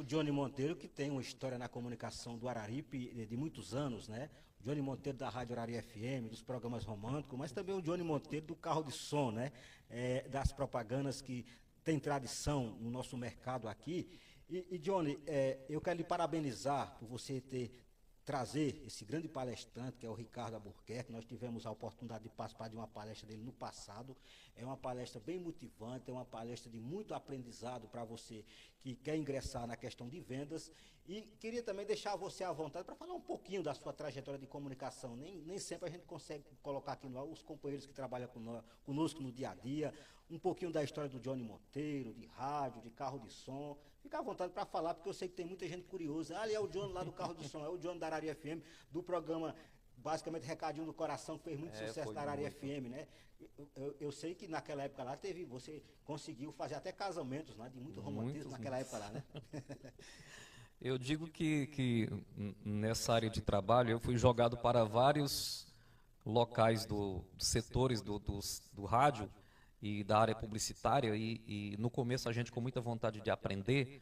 Johnny Monteiro, que tem uma história na comunicação do Araripe de muitos anos, né? O Johnny Monteiro da Rádio Arari FM, dos programas românticos, mas também o Johnny Monteiro do carro de som, né? Das propagandas que tem tradição no nosso mercado aqui. E Johnny, eu quero lhe parabenizar por você trazer esse grande palestrante, que é o Ricardo Albuquerque. Nós tivemos a oportunidade de participar de uma palestra dele no passado. É uma palestra bem motivante, é uma palestra de muito aprendizado para você que quer ingressar na questão de vendas. E queria também deixar você à vontade para falar um pouquinho da sua trajetória de comunicação. Nem sempre a gente consegue colocar aqui no ar os companheiros que trabalham conosco no dia a dia, um pouquinho da história do Johnny Monteiro, de rádio, de carro de som. Fica à vontade para falar, porque eu sei que tem muita gente curiosa. Ali é o Johnny lá do carro de som, é o Johnny da Arari FM, do programa, basicamente, Recadinho do Coração, que fez muito sucesso na Arari FM, né? Eu sei que naquela época lá você conseguiu fazer até casamentos, né? De muito romantismo naquela época lá, né? Eu digo que nessa área de trabalho eu fui jogado para vários locais dos setores do rádio e da área publicitária e no começo a gente com muita vontade de aprender,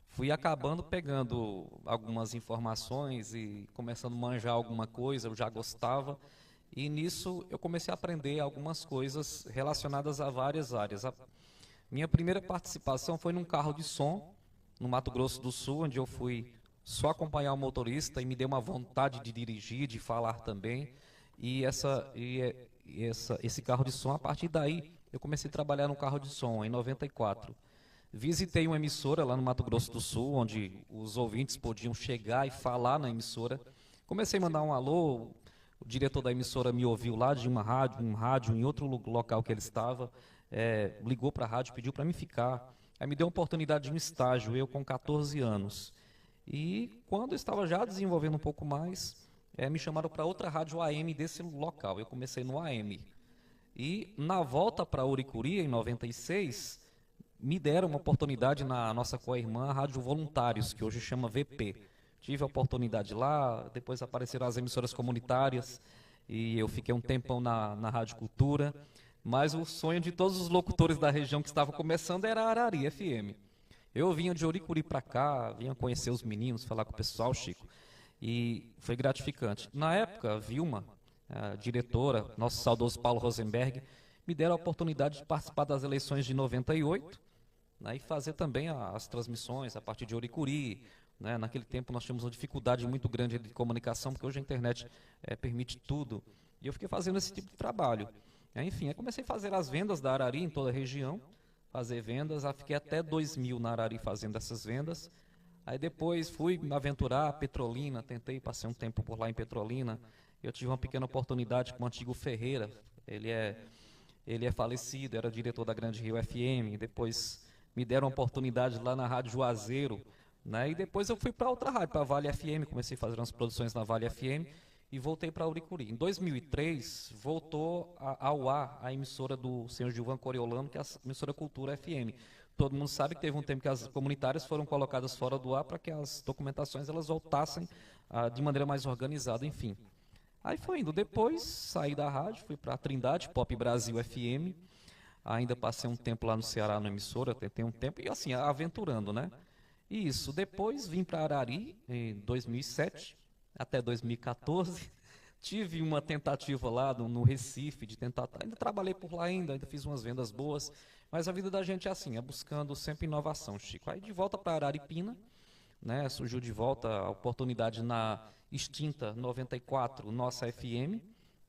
fui acabando pegando algumas informações e começando a manjar alguma coisa, eu já gostava, e nisso eu comecei a aprender algumas coisas relacionadas a várias áreas. A minha primeira participação foi num carro de som, no Mato Grosso do Sul, onde eu fui só acompanhar o motorista e me deu uma vontade de dirigir, de falar também, e esse carro de som, a partir daí, eu comecei a trabalhar no carro de som, em 94. Visitei uma emissora lá no Mato Grosso do Sul, onde os ouvintes podiam chegar e falar na emissora. Comecei a mandar um alô, o diretor da emissora me ouviu lá de um rádio em outro local que ele estava, ligou para a rádio, pediu para mim ficar. Aí me deu a oportunidade de um estágio, eu com 14 anos. E quando eu estava já desenvolvendo um pouco mais, me chamaram para outra rádio AM desse local. Eu comecei no AM. E na volta para Uricuri, em 96, me deram uma oportunidade na nossa co-irmã, a Rádio Voluntários, que hoje chama VP. Tive a oportunidade lá, depois apareceram as emissoras comunitárias, e eu fiquei um tempão na Rádio Cultura. Mas o sonho de todos os locutores da região que estavam começando era a Arari FM. Eu vinha de Uricuri para cá, vinha conhecer os meninos, falar com o pessoal, Chico, e foi gratificante. Na época, a Vilma, a diretora, nosso saudoso Paulo Rosenberg, me deram a oportunidade de participar das eleições de 98, né, e fazer também as transmissões a partir de Uricuri. Né, naquele tempo nós tínhamos uma dificuldade muito grande de comunicação, porque hoje a internet permite tudo. E eu fiquei fazendo esse tipo de trabalho. Enfim, eu comecei a fazer as vendas da Arari em toda a região, fazer vendas, fiquei até 2000 na Arari fazendo essas vendas. Aí depois fui me aventurar, Petrolina, passei um tempo por lá em Petrolina. Eu tive uma pequena oportunidade com o antigo Ferreira, ele é falecido, era diretor da Grande Rio FM, depois me deram uma oportunidade lá na Rádio Juazeiro, né? E depois eu fui para outra rádio, para a Vale FM, comecei a fazer umas produções na Vale FM, e voltei para Uricuri. Em 2003, voltou ao ar a emissora do senhor Gilvan Coriolano, que é a emissora Cultura FM. Todo mundo sabe que teve um tempo que as comunitárias foram colocadas fora do ar para que as documentações elas voltassem de maneira mais organizada, enfim. Aí foi indo. Depois, saí da rádio, fui para a Trindade, Pop Brasil FM. Ainda passei um tempo lá no Ceará, na emissora, tentei um tempo, e assim, aventurando, né? E isso. Depois, vim para Arari, em 2007. Até 2014, tive uma tentativa lá no Recife de tentar, ainda trabalhei por lá ainda fiz umas vendas boas, mas a vida da gente é assim, buscando sempre inovação, Chico. Aí de volta para Araripina, né, surgiu de volta a oportunidade na extinta 94, Nossa FM,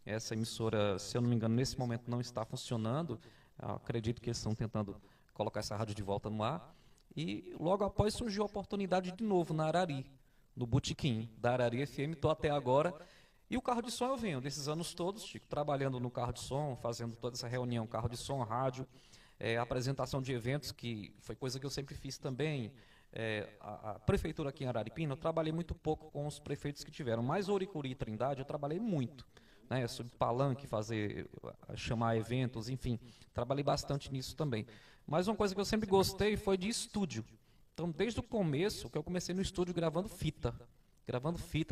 essa emissora, se eu não me engano, nesse momento não está funcionando, acredito que eles estão tentando colocar essa rádio de volta no ar, e logo após surgiu a oportunidade de novo na Arari, no Botequim da Arari FM, estou até agora. E o carro de som eu venho desses anos todos, Chico, trabalhando no carro de som, fazendo toda essa reunião, carro de som, rádio, apresentação de eventos, que foi coisa que eu sempre fiz também. A prefeitura aqui em Araripina, eu trabalhei muito pouco com os prefeitos que tiveram, mas Uricuri e Trindade eu trabalhei muito. Né, sobre palanque, chamar eventos, enfim, trabalhei bastante nisso também. Mas uma coisa que eu sempre gostei foi de estúdio. Então, desde o começo, que eu comecei no estúdio gravando fita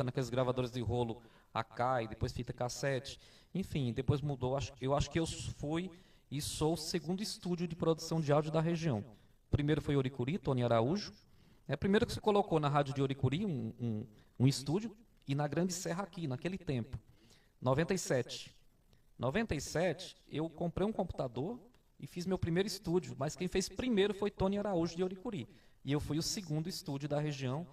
naqueles gravadores de rolo Akai, depois fita cassete, enfim, depois mudou. Eu acho que eu fui e sou o segundo estúdio de produção de áudio da região. Primeiro foi Uricuri, Tony Araújo, Primeiro que se colocou na Rádio de Oricuri um estúdio e na Grande Serra aqui, naquele tempo. 97. 97, eu comprei um computador e fiz meu primeiro estúdio, mas quem fez primeiro foi Tony Araújo de Oricuri. E eu fui o segundo estúdio da região.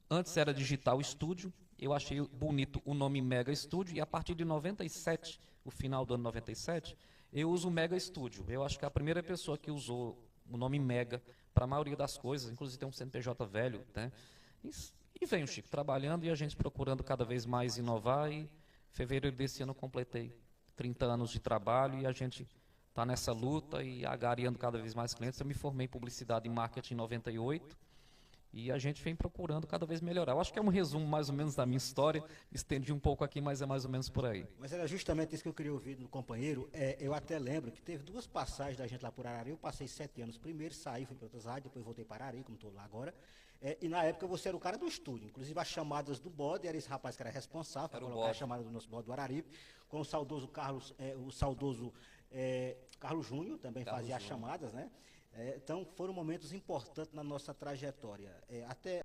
Antes era Digital Estúdio, eu achei bonito o nome Mega Estúdio, e a partir de 97, o final do ano 97, eu uso o Mega Estúdio. Eu acho que é a primeira pessoa que usou o nome Mega para a maioria das coisas, inclusive tem um CNPJ velho, né? E vem o Chico trabalhando e a gente procurando cada vez mais inovar, e em fevereiro desse ano eu completei 30 anos de trabalho e a gente está nessa luta e agariando cada vez mais clientes. Eu me formei em publicidade e marketing em 98 e a gente vem procurando cada vez melhorar. Eu acho que é um resumo mais ou menos da minha história, estendi um pouco aqui, mas é mais ou menos por aí. Mas era justamente isso que eu queria ouvir do companheiro. Eu até lembro que teve duas passagens da gente lá por Arari. Eu passei 7 anos primeiro, saí, fui para outras rádios, depois voltei para Arari, como estou lá agora. E na época você era o cara do estúdio. Inclusive as chamadas do bode, era esse rapaz que era responsável para colocar a chamada do nosso bode do Araripe, com o saudoso Carlos, Carlos Júnior, também fazia as chamadas, né? Então foram momentos importantes na nossa trajetória. Até